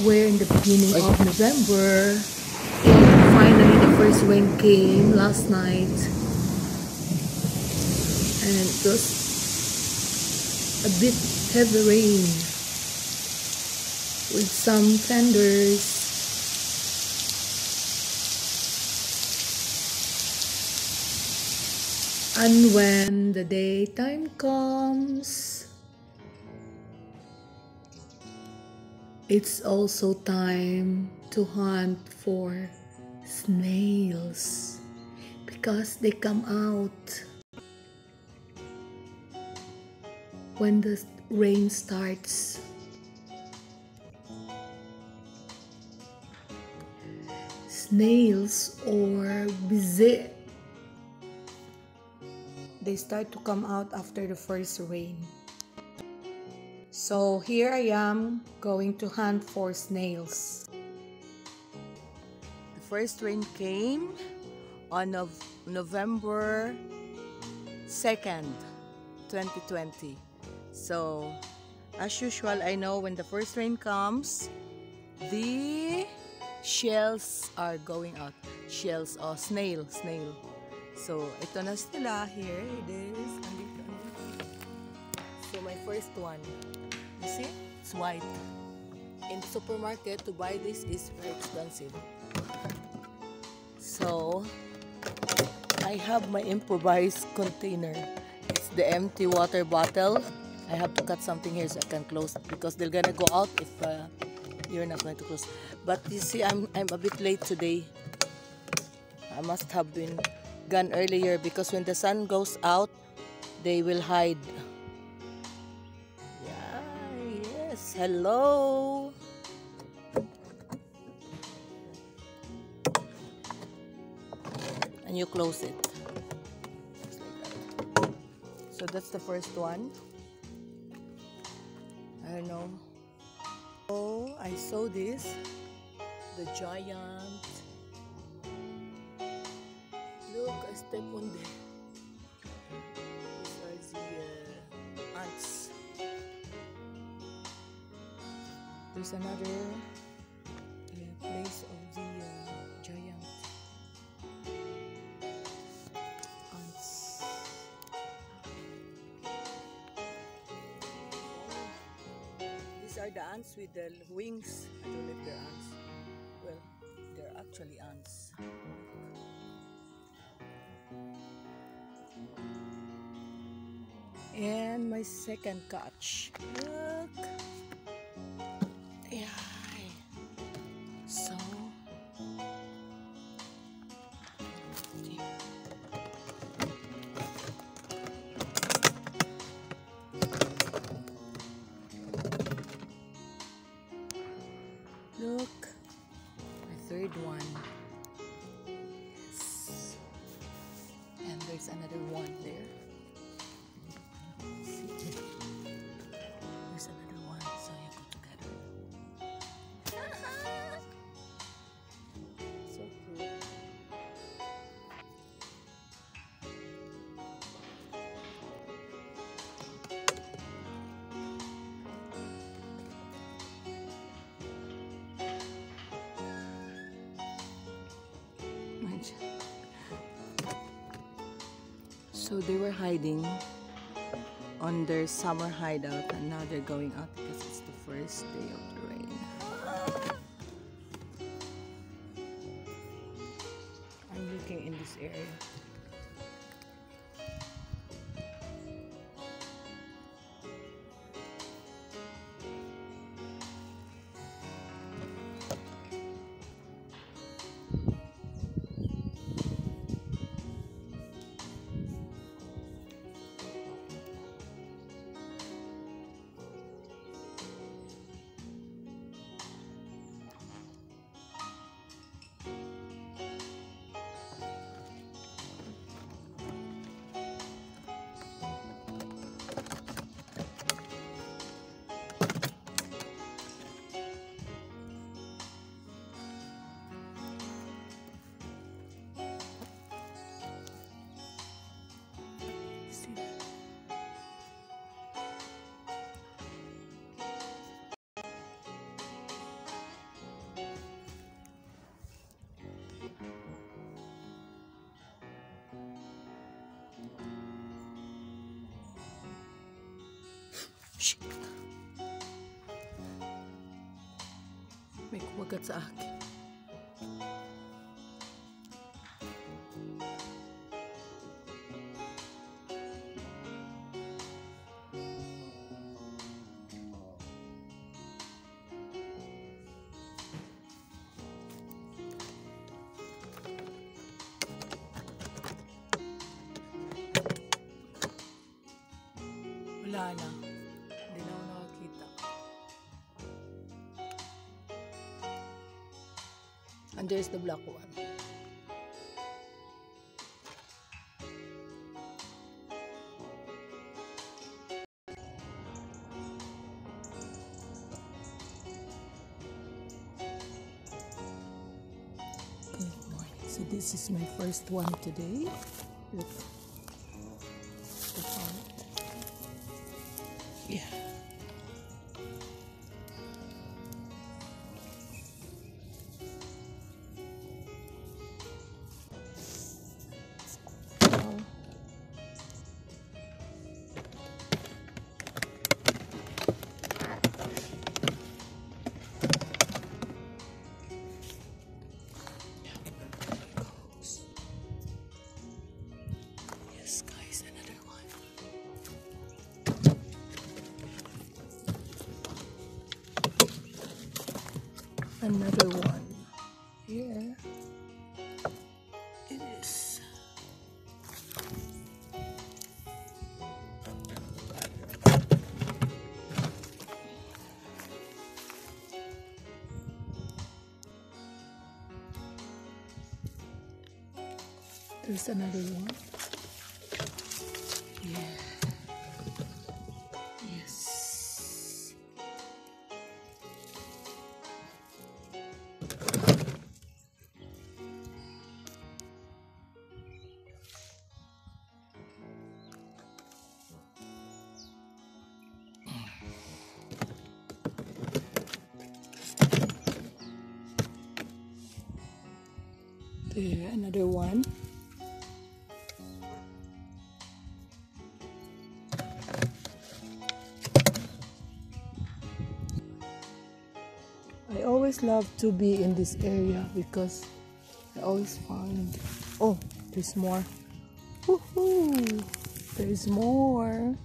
We're in the beginning of November, and finally the first rain came last night, and it was a bit heavy rain with some thunders. And when the daytime comes, it's also time to hunt for snails because they come out when the rain starts. Snails or bzeh, they start to come out after the first rain. So here I am going to hunt for snails. The first rain came on November 2nd, 2020. So as usual, I know when the first rain comes, the shells are going out. Shells or snail. So ito na sila. Here it is. So my first one. You see? It's white. In the supermarket, to buy this is very expensive. So, I have my improvised container. It's the empty water bottle. I have to cut something here so I can close because they're gonna go out if you're not going to close. But you see, I'm a bit late today. I must have been gone earlier because when the sun goes out, they will hide. Hello. And you close it. Just like that. So that's the first one. I don't know. Oh, I saw this. The giant. Look, I step on there. These are the ants. There's another place of the giant ants. These are the ants with the wings. I don't know if they're ants. Well, they're actually ants. And my second catch. Look. Yeah. So look, my third one. Yes. And there's another one there. There's another one, so you go together. So cool. So they were hiding on their summer hideout and now they're going out because it's the first day of the rain. I'm looking in this area. Shit. May kumagat sa akin. Wala na. Hindi na ako nakakita. And there's the black one. Good morning. So this is my first one today. Look. The font. Yeah. Yes, guys, another one. Another one. Here it is. There's another one. Yeah. Yes. There, another one. I always love to be in this area because I always find, oh, there's more. Woohoo! There's more.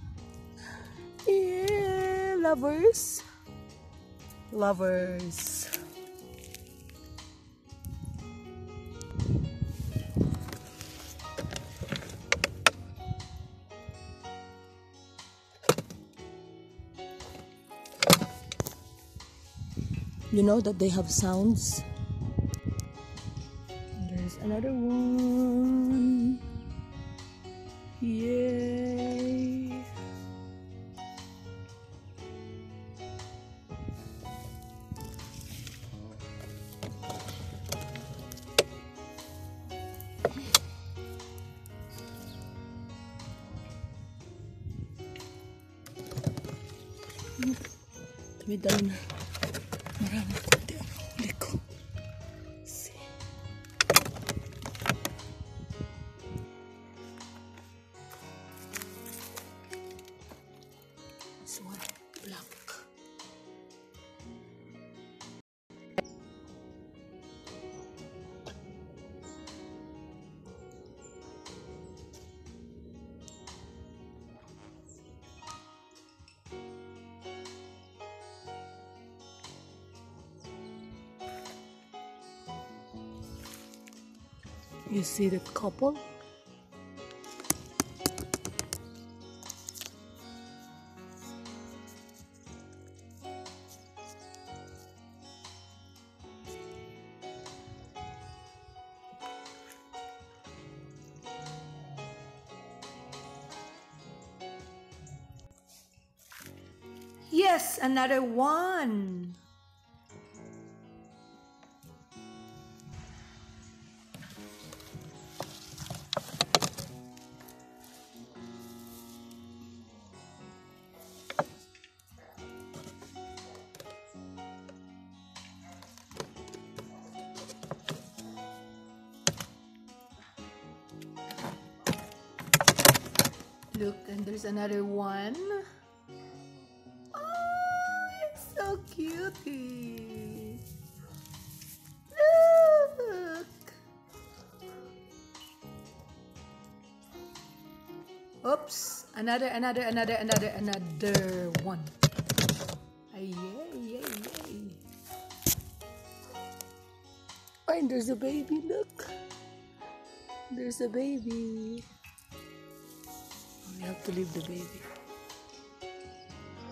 Yeah, lovers. Lovers. You know that they have sounds. And there's another one. Yay! Tumidal na. Marami konti ang huli ko. See. This one, black. You see that couple? Yes, another one. Look, and there's another one. cutie. Look. Oops. Another one. Ay, yay. And there's a baby, look. There's a baby. We have to leave the baby.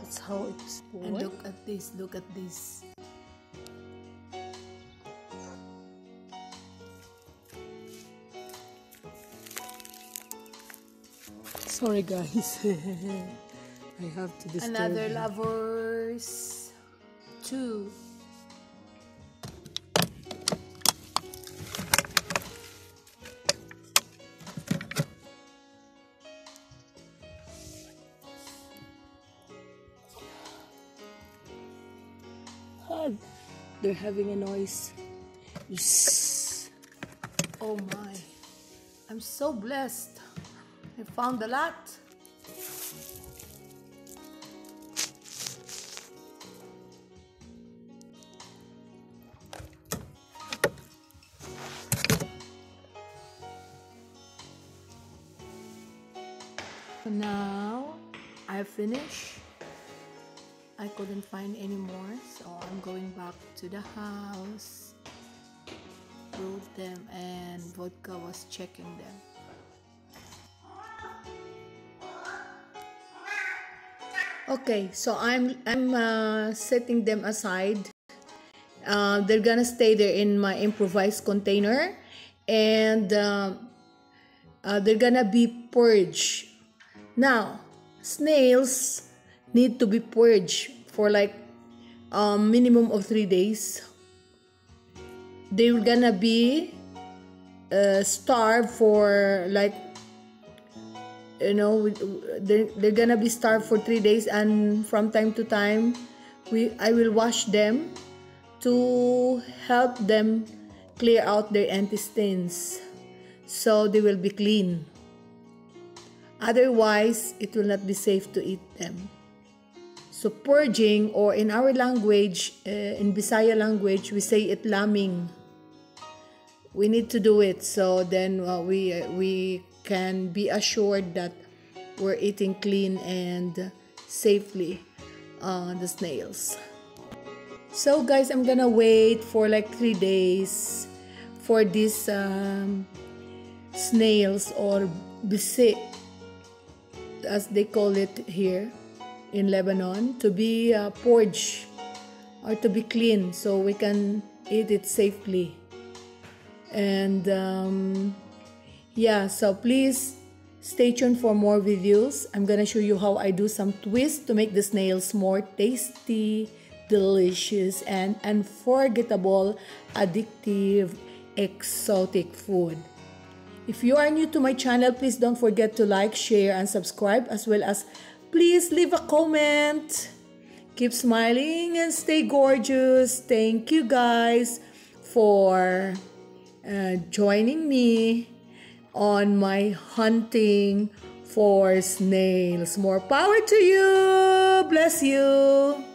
That's how it's born. And look at this, Sorry guys. I have to disturb Another you. lovers 2. They're having a noise. Oh my, I'm so blessed. I found a lot. Now I finished. I couldn't find any more, so I'm going back to the house. Brought them, and Vodka was checking them. Okay, so I'm setting them aside. They're gonna stay there in my improvised container, and they're gonna be purged. Now, snails need to be purged for like minimum of 3 days. They're gonna be starved for like, you know, they're gonna be starved for 3 days, and from time to time I will wash them to help them clear out their intestines so they will be clean. Otherwise, it will not be safe to eat them. So purging, or in our language, in Bisaya language, we say it laming. We need to do it, so then we can be assured that we're eating clean and safely the snails. So guys, I'm gonna wait for like 3 days for these snails, or bzeh, as they call it here in Lebanon, to be purged or to be clean so we can eat it safely. And yeah, so please stay tuned for more videos. I'm gonna show you how I do some twists to make the snails more tasty, delicious, and unforgettable, addictive, exotic food. If you are new to my channel, please don't forget to like, share, and subscribe, as well as please leave a comment. Keep smiling and stay gorgeous. Thank you guys for joining me on my hunting for snails. More power to you. Bless you.